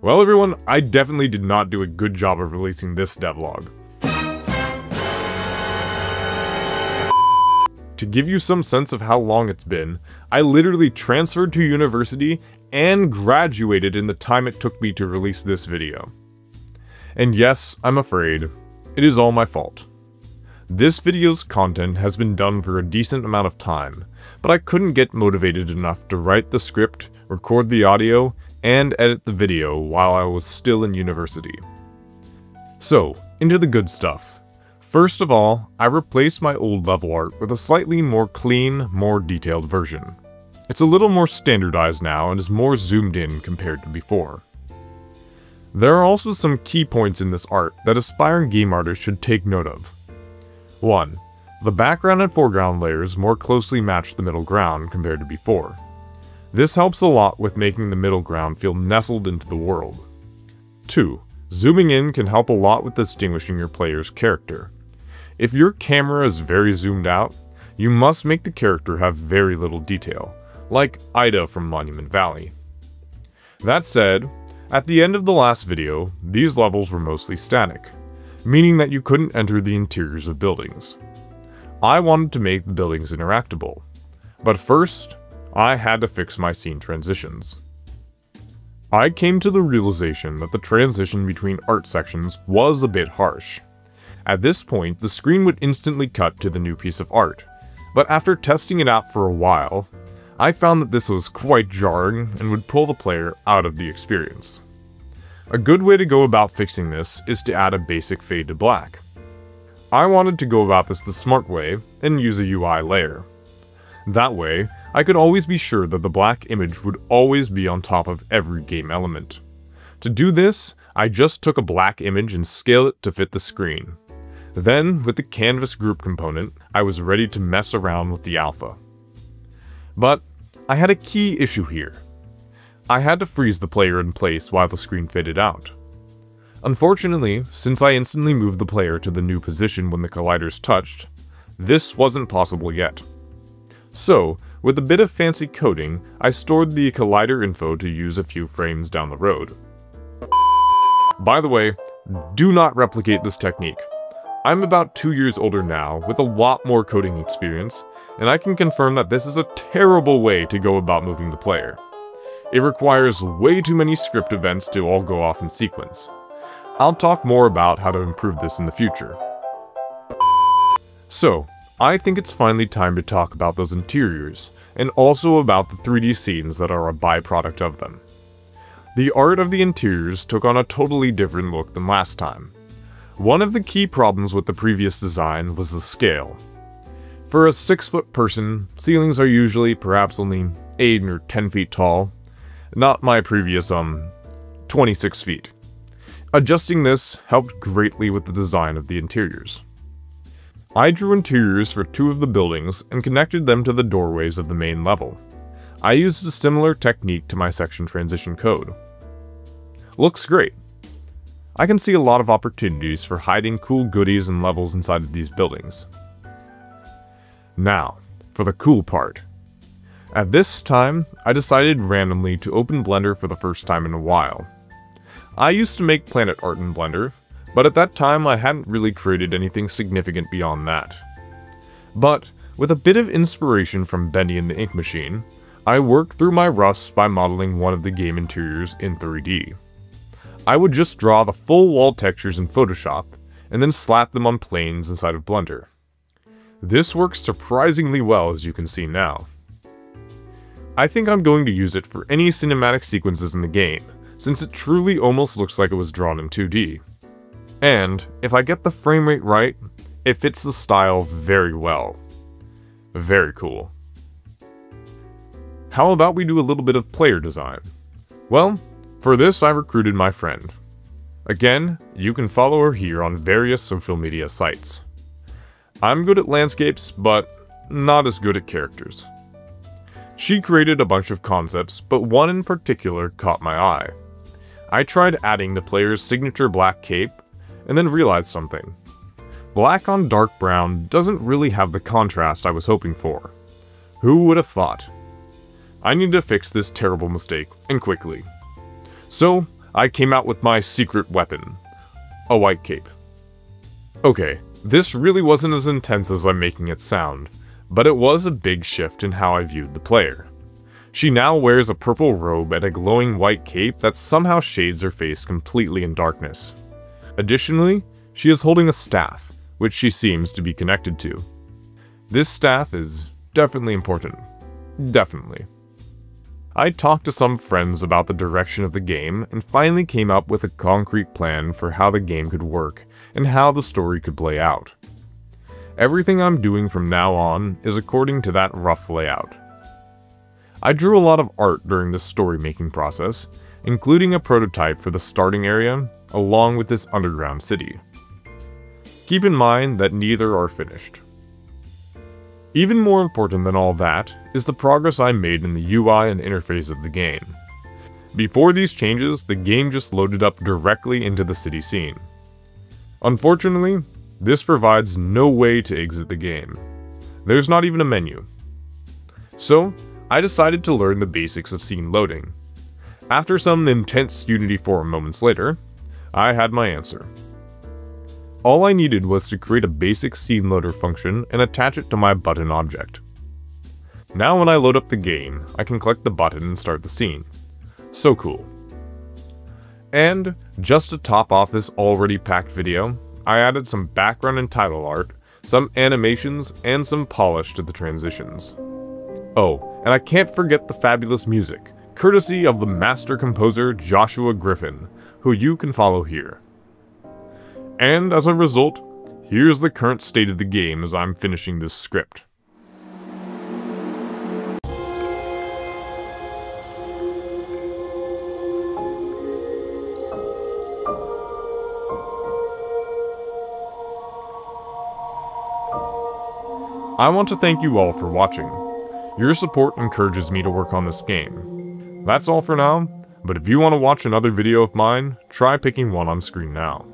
Well everyone, I definitely did not do a good job of releasing this devlog. To give you some sense of how long it's been, I literally transferred to university and graduated in the time it took me to release this video. And yes, I'm afraid, it is all my fault. This video's content has been done for a decent amount of time, but I couldn't get motivated enough to write the script, record the audio, and edit the video while I was still in university. So, into the good stuff. First of all, I replaced my old level art with a slightly more clean, more detailed version. It's a little more standardized now and is more zoomed in compared to before. There are also some key points in this art that aspiring game artists should take note of. 1. The background and foreground layers more closely match the middle ground compared to before. This helps a lot with making the middle ground feel nestled into the world. 2. Zooming in can help a lot with distinguishing your player's character. If your camera is very zoomed out, you must make the character have very little detail, like Ida from Monument Valley. That said, at the end of the last video, these levels were mostly static, meaning that you couldn't enter the interiors of buildings. I wanted to make the buildings interactable, but first, I had to fix my scene transitions. I came to the realization that the transition between art sections was a bit harsh. At this point, the screen would instantly cut to the new piece of art, but after testing it out for a while, I found that this was quite jarring and would pull the player out of the experience. A good way to go about fixing this is to add a basic fade to black. I wanted to go about this the smart way and use a UI layer. That way, I could always be sure that the black image would always be on top of every game element. To do this, I just took a black image and scaled it to fit the screen. Then, with the canvas group component, I was ready to mess around with the alpha. But I had a key issue here. I had to freeze the player in place while the screen faded out. Unfortunately, since I instantly moved the player to the new position when the colliders touched, this wasn't possible yet. So, with a bit of fancy coding, I stored the collider info to use a few frames down the road. By the way, do not replicate this technique. I'm about 2 years older now, with a lot more coding experience, and I can confirm that this is a terrible way to go about moving the player. It requires way too many script events to all go off in sequence. I'll talk more about how to improve this in the future. So, I think it's finally time to talk about those interiors, and also about the 3D scenes that are a byproduct of them. The art of the interiors took on a totally different look than last time. One of the key problems with the previous design was the scale. For a 6-foot person, ceilings are usually perhaps only 8 or 10 feet tall, not my previous 26 feet. Adjusting this helped greatly with the design of the interiors. I drew interiors for 2 of the buildings and connected them to the doorways of the main level. I used a similar technique to my section transition code. Looks great. I can see a lot of opportunities for hiding cool goodies and levels inside of these buildings. Now, for the cool part. At this time, I decided randomly to open Blender for the first time in a while. I used to make planet art in Blender, but at that time I hadn't really created anything significant beyond that. But, with a bit of inspiration from Bendy and the Ink Machine, I worked through my roughs by modeling one of the game interiors in 3D. I would just draw the full wall textures in Photoshop, and then slap them on planes inside of Blender. This works surprisingly well, as you can see now. I think I'm going to use it for any cinematic sequences in the game, since it truly almost looks like it was drawn in 2D. And, if I get the frame rate right, it fits the style very well. Very cool. How about we do a little bit of player design? Well, for this I recruited my friend. Again, you can follow her here on various social media sites. I'm good at landscapes, but not as good at characters. She created a bunch of concepts, but one in particular caught my eye. I tried adding the player's signature black cape, and then realized something. Black on dark brown doesn't really have the contrast I was hoping for. Who would have thought? I need to fix this terrible mistake, and quickly. So, I came out with my secret weapon, a white cape. Okay, this really wasn't as intense as I'm making it sound, but it was a big shift in how I viewed the player. She now wears a purple robe and a glowing white cape that somehow shades her face completely in darkness. Additionally, she is holding a staff, which she seems to be connected to. This staff is definitely important. Definitely. I talked to some friends about the direction of the game and finally came up with a concrete plan for how the game could work and how the story could play out. Everything I'm doing from now on is according to that rough layout. I drew a lot of art during this story-making process, including a prototype for the starting area, along with this underground city. Keep in mind that neither are finished. Even more important than all that is the progress I made in the UI and interface of the game. Before these changes, the game just loaded up directly into the city scene. Unfortunately, this provides no way to exit the game. There's not even a menu. So, I decided to learn the basics of scene loading. After some intense Unity forum moments later, I had my answer. All I needed was to create a basic scene loader function and attach it to my button object. Now when I load up the game, I can click the button and start the scene. So cool. And, just to top off this already packed video, I added some background and title art, some animations, and some polish to the transitions. Oh, and I can't forget the fabulous music, courtesy of the master composer Joshua Griffin, who you can follow here. And as a result, here's the current state of the game as I'm finishing this script. I want to thank you all for watching. Your support encourages me to work on this game. That's all for now, but if you want to watch another video of mine, try picking one on screen now.